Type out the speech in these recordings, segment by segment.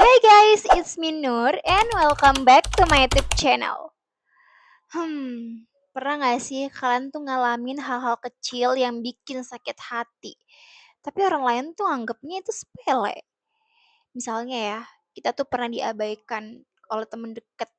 Hey guys, it's me Nur and welcome back to my YouTube channel. Pernah gak sih kalian tuh ngalamin hal-hal kecil yang bikin sakit hati? Tapi orang lain tuh anggapnya itu sepele. Misalnya ya, kita tuh pernah diabaikan oleh temen deket,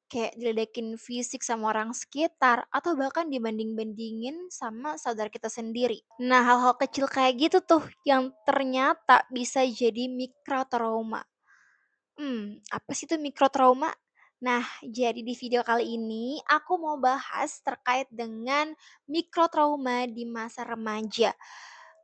kayak diledekin fisik sama orang sekitar, atau bahkan dibanding-bandingin sama saudara kita sendiri. Nah, hal-hal kecil kayak gitu tuh yang ternyata bisa jadi mikrotrauma. Apa sih itu mikrotrauma? Nah, jadi di video kali ini aku mau bahas terkait dengan mikrotrauma di masa remaja.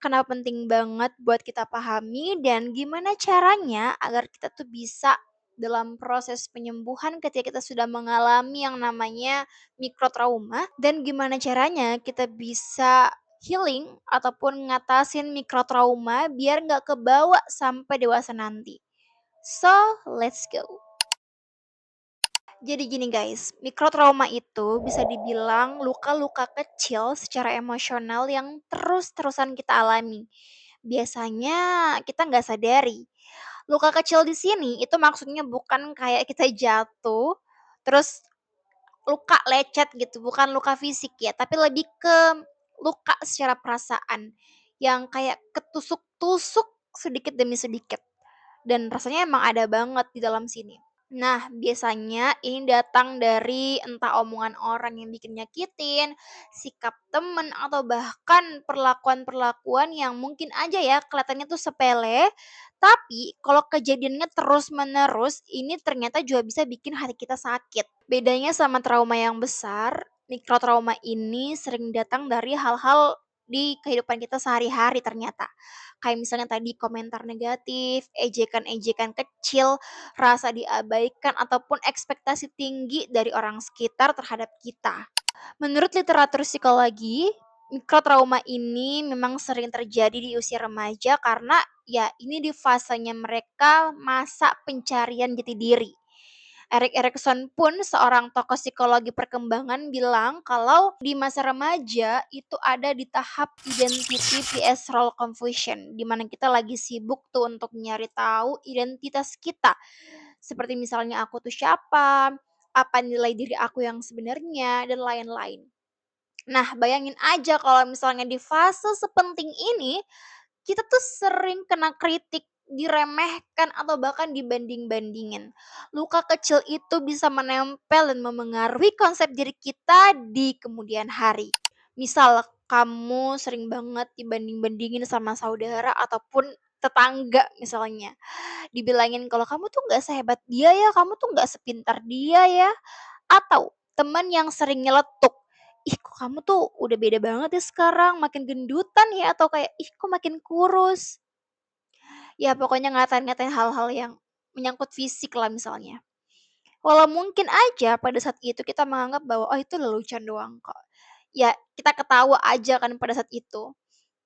Kenapa penting banget buat kita pahami dan gimana caranya agar kita tuh bisa dalam proses penyembuhan ketika kita sudah mengalami yang namanya mikrotrauma dan gimana caranya kita bisa healing ataupun ngatasin mikrotrauma biar nggak kebawa sampai dewasa nanti. So, let's go. Jadi gini guys, mikrotrauma itu bisa dibilang luka-luka kecil secara emosional yang terus-terusan kita alami. Biasanya kita nggak sadari. Luka kecil di sini itu maksudnya bukan kayak kita jatuh, terus luka lecet gitu, bukan luka fisik ya, tapi lebih ke luka secara perasaan yang kayak ketusuk-tusuk sedikit demi sedikit. Dan rasanya emang ada banget di dalam sini. Nah, biasanya ini datang dari entah omongan orang yang bikin nyakitin, sikap temen, atau bahkan perlakuan-perlakuan yang mungkin aja ya kelihatannya tuh sepele, tapi kalau kejadiannya terus-menerus, ini ternyata juga bisa bikin hati kita sakit. Bedanya sama trauma yang besar, mikrotrauma ini sering datang dari hal-hal di kehidupan kita sehari-hari ternyata. Kayak misalnya tadi komentar negatif, ejekan-ejekan kecil, rasa diabaikan, ataupun ekspektasi tinggi dari orang sekitar terhadap kita. Menurut literatur psikologi, mikrotrauma ini memang sering terjadi di usia remaja karena ya ini di fasenya mereka masa pencarian jati diri. Erik Erikson pun seorang tokoh psikologi perkembangan bilang kalau di masa remaja itu ada di tahap identity vs role confusion di mana kita lagi sibuk tuh untuk nyari tahu identitas kita. Seperti misalnya aku tuh siapa, apa nilai diri aku yang sebenarnya dan lain-lain. Nah, bayangin aja kalau misalnya di fase sepenting ini kita tuh sering kena kritik, diremehkan, atau bahkan dibanding-bandingin. Luka kecil itu bisa menempel dan memengaruhi konsep diri kita di kemudian hari. Misal kamu sering banget dibanding-bandingin sama saudara ataupun tetangga misalnya. Dibilangin kalau kamu tuh nggak sehebat dia ya, kamu tuh nggak sepintar dia ya. Atau teman yang sering nyeletuk, "Ih kok kamu tuh udah beda banget ya sekarang, makin gendutan ya," atau kayak, "Ih kok makin kurus." Ya pokoknya ngatain-ngatain hal-hal yang menyangkut fisik lah misalnya. Walau mungkin aja pada saat itu kita menganggap bahwa, "Oh itu lelucon doang kok." Ya kita ketawa aja kan pada saat itu.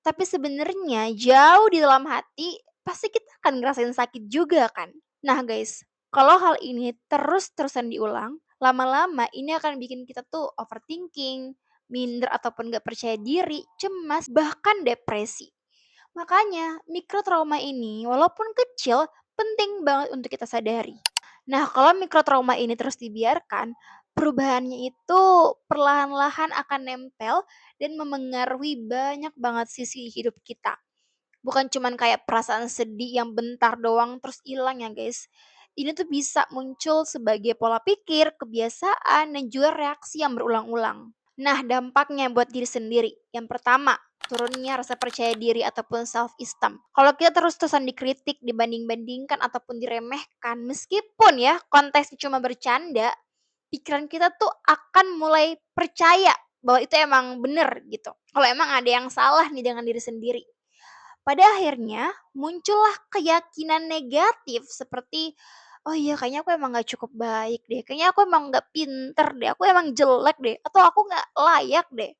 Tapi sebenarnya jauh di dalam hati pasti kita akan ngerasain sakit juga kan. Nah guys, kalau hal ini terus-terusan diulang, lama-lama ini akan bikin kita tuh overthinking, minder ataupun gak percaya diri, cemas, bahkan depresi. Makanya mikrotrauma ini walaupun kecil penting banget untuk kita sadari. Nah, kalau mikrotrauma ini terus dibiarkan, perubahannya itu perlahan-lahan akan nempel dan memengaruhi banyak banget sisi hidup kita. Bukan cuman kayak perasaan sedih yang bentar doang terus hilang ya guys. Ini tuh bisa muncul sebagai pola pikir, kebiasaan, dan juga reaksi yang berulang-ulang. Nah, dampaknya buat diri sendiri. Yang pertama, turunnya rasa percaya diri ataupun self-esteem. Kalau kita terus-terusan dikritik, dibanding-bandingkan, ataupun diremehkan, meskipun ya konteksnya cuma bercanda, pikiran kita tuh akan mulai percaya bahwa itu emang bener gitu. Kalau emang ada yang salah nih dengan diri sendiri. Pada akhirnya muncullah keyakinan negatif seperti, "Oh iya kayaknya aku emang gak cukup baik deh, kayaknya aku emang gak pinter deh, aku emang jelek deh, atau aku gak layak deh."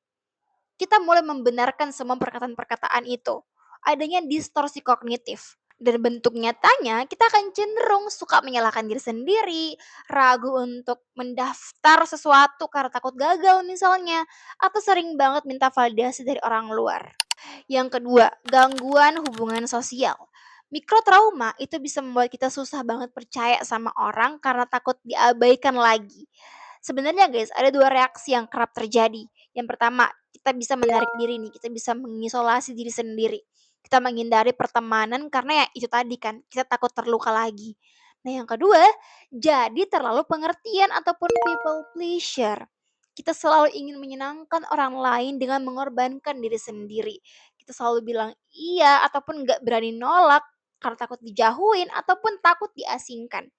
Kita mulai membenarkan semua perkataan-perkataan itu. Adanya distorsi kognitif. Dan bentuk nyatanya kita akan cenderung suka menyalahkan diri sendiri, ragu untuk mendaftar sesuatu karena takut gagal misalnya, atau sering banget minta validasi dari orang luar. Yang kedua, gangguan hubungan sosial. Mikrotrauma itu bisa membuat kita susah banget percaya sama orang karena takut diabaikan lagi. Sebenarnya guys, ada 2 reaksi yang kerap terjadi. Yang pertama, kita bisa menarik diri nih, kita bisa mengisolasi diri sendiri. Kita menghindari pertemanan karena ya itu tadi kan, kita takut terluka lagi. Nah yang kedua, jadi terlalu pengertian ataupun people pleasure. Kita selalu ingin menyenangkan orang lain dengan mengorbankan diri sendiri. Kita selalu bilang iya ataupun nggak berani nolak karena takut dijauhin ataupun takut diasingkan.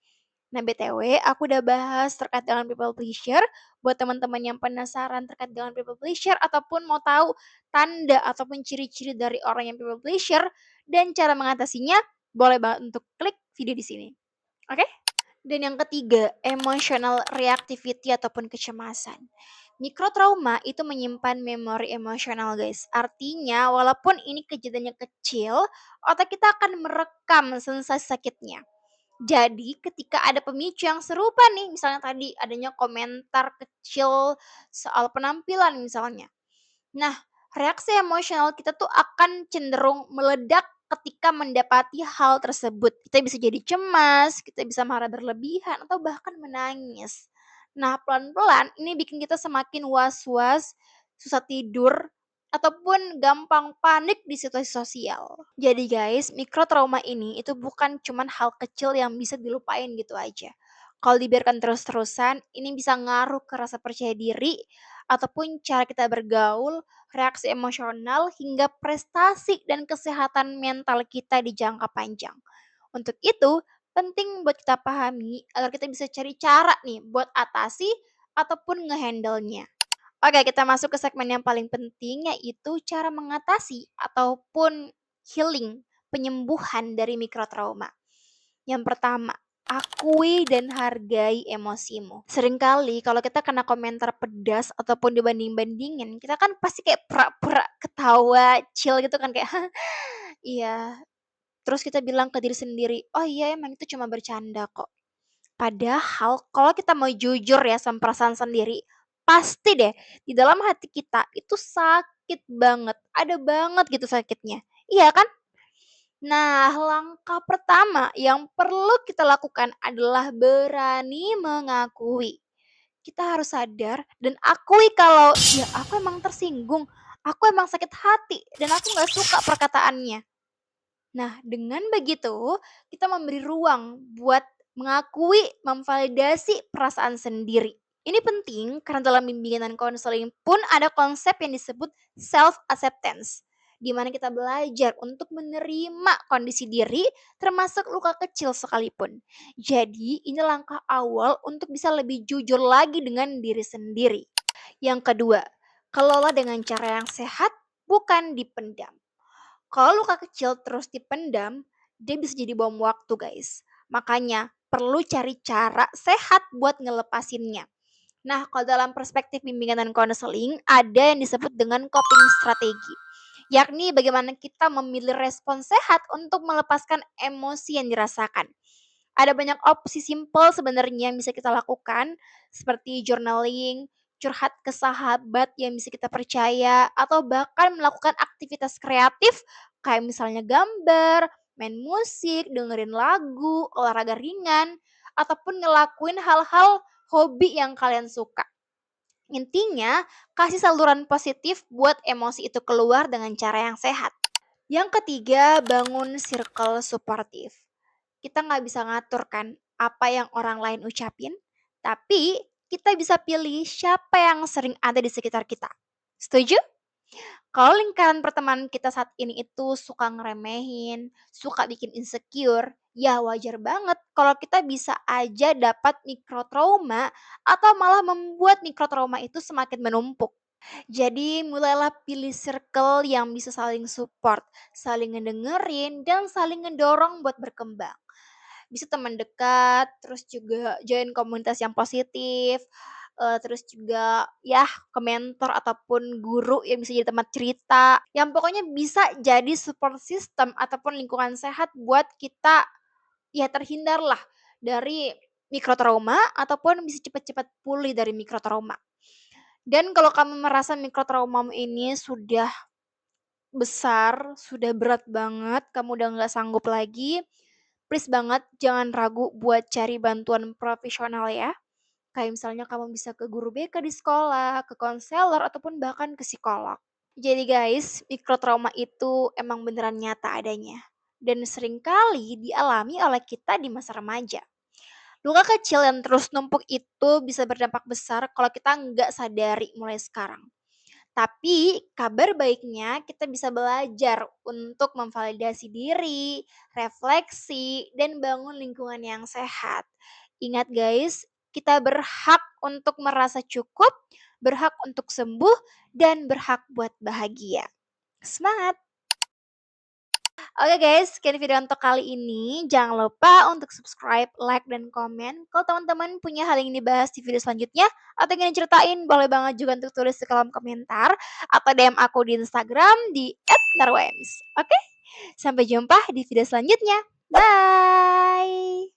Nah, BTW aku udah bahas terkait dengan people pleasure. Buat teman-teman yang penasaran terkait dengan people pleasure ataupun mau tahu tanda ataupun ciri-ciri dari orang yang people pleasure dan cara mengatasinya, boleh banget untuk klik video di sini. Oke? Dan yang ketiga, emotional reactivity ataupun kecemasan. Mikrotrauma itu menyimpan memori emosional guys. Artinya walaupun ini kejadiannya kecil, otak kita akan merekam sensasi sakitnya. Jadi ketika ada pemicu yang serupa nih, misalnya tadi adanya komentar kecil soal penampilan misalnya. Nah, reaksi emosional kita tuh akan cenderung meledak ketika mendapati hal tersebut. Kita bisa jadi cemas, kita bisa marah berlebihan, atau bahkan menangis. Nah, pelan-pelan ini bikin kita semakin was-was, susah tidur, ataupun gampang panik di situasi sosial. Jadi guys, mikrotrauma ini itu bukan cuman hal kecil yang bisa dilupain gitu aja. Kalau dibiarkan terus-terusan, ini bisa ngaruh ke rasa percaya diri, ataupun cara kita bergaul, reaksi emosional, hingga prestasi dan kesehatan mental kita di jangka panjang. Untuk itu, penting buat kita pahami agar kita bisa cari cara nih buat atasi ataupun ngehandle-nya. Oke, kita masuk ke segmen yang paling penting yaitu cara mengatasi ataupun healing, penyembuhan dari mikrotrauma. Yang pertama, akui dan hargai emosimu. Seringkali kalau kita kena komentar pedas ataupun dibanding-bandingin, kita kan pasti kayak pura-pura ketawa, chill gitu kan kayak, iya. Terus kita bilang ke diri sendiri, oh iya emang itu cuma bercanda kok. Padahal kalau kita mau jujur ya sama perasaan sendiri, pasti deh di dalam hati kita itu sakit banget, ada banget gitu sakitnya. Iya kan? Nah, langkah pertama yang perlu kita lakukan adalah berani mengakui. Kita harus sadar dan akui kalau ya aku emang tersinggung, aku emang sakit hati dan aku nggak suka perkataannya. Nah, dengan begitu, kita memberi ruang buat mengakui, memvalidasi perasaan sendiri. Ini penting karena dalam bimbingan konseling pun ada konsep yang disebut self-acceptance, di mana kita belajar untuk menerima kondisi diri termasuk luka kecil sekalipun. Jadi, ini langkah awal untuk bisa lebih jujur lagi dengan diri sendiri. Yang kedua, kelola dengan cara yang sehat, bukan dipendam. Kalau luka kecil terus dipendam, dia bisa jadi bom waktu guys. Makanya perlu cari cara sehat buat ngelepasinnya. Nah, kalau dalam perspektif bimbingan dan konseling, ada yang disebut dengan coping strategi. Yakni bagaimana kita memilih respon sehat untuk melepaskan emosi yang dirasakan. Ada banyak opsi simple sebenarnya yang bisa kita lakukan, seperti journaling, curhat ke sahabat yang bisa kita percaya, atau bahkan melakukan aktivitas kreatif kayak misalnya gambar, main musik, dengerin lagu, olahraga ringan, ataupun ngelakuin hal-hal hobi yang kalian suka. Intinya, kasih saluran positif buat emosi itu keluar dengan cara yang sehat. Yang ketiga, bangun circle suportif. Kita nggak bisa ngatur kan apa yang orang lain ucapin, tapi kita bisa pilih siapa yang sering ada di sekitar kita. Setuju? Kalau lingkaran pertemanan kita saat ini itu suka ngeremehin, suka bikin insecure, ya wajar banget kalau kita bisa aja dapat mikrotrauma atau malah membuat mikrotrauma itu semakin menumpuk. Jadi mulailah pilih circle yang bisa saling support, saling ngedengerin, dan saling ngedorong buat berkembang. Bisa teman dekat, terus juga join komunitas yang positif, terus juga ya ke mentor ataupun guru yang bisa jadi tempat cerita, yang pokoknya bisa jadi support system ataupun lingkungan sehat buat kita ya terhindarlah dari mikrotrauma ataupun bisa cepat-cepat pulih dari mikrotrauma. Dan kalau kamu merasa mikrotraumamu ini sudah besar, sudah berat banget, kamu udah nggak sanggup lagi, please banget jangan ragu buat cari bantuan profesional ya. Kayak misalnya kamu bisa ke guru BK di sekolah, ke konselor, ataupun bahkan ke psikolog. Jadi guys, mikrotrauma itu emang beneran nyata adanya. Dan seringkali dialami oleh kita di masa remaja. Luka kecil yang terus numpuk itu bisa berdampak besar kalau kita nggak sadari mulai sekarang. Tapi kabar baiknya kita bisa belajar untuk memvalidasi diri, refleksi, dan bangun lingkungan yang sehat. Ingat guys, kita berhak untuk merasa cukup, berhak untuk sembuh, dan berhak buat bahagia. Semangat! Oke guys, sekian video untuk kali ini. Jangan lupa untuk subscribe, like, dan komen. Kalau teman-teman punya hal yang ingin dibahas di video selanjutnya, atau ingin ceritain, boleh banget juga untuk tulis di kolom komentar, atau DM aku di Instagram di @narwems. Oke, sampai jumpa di video selanjutnya. Bye!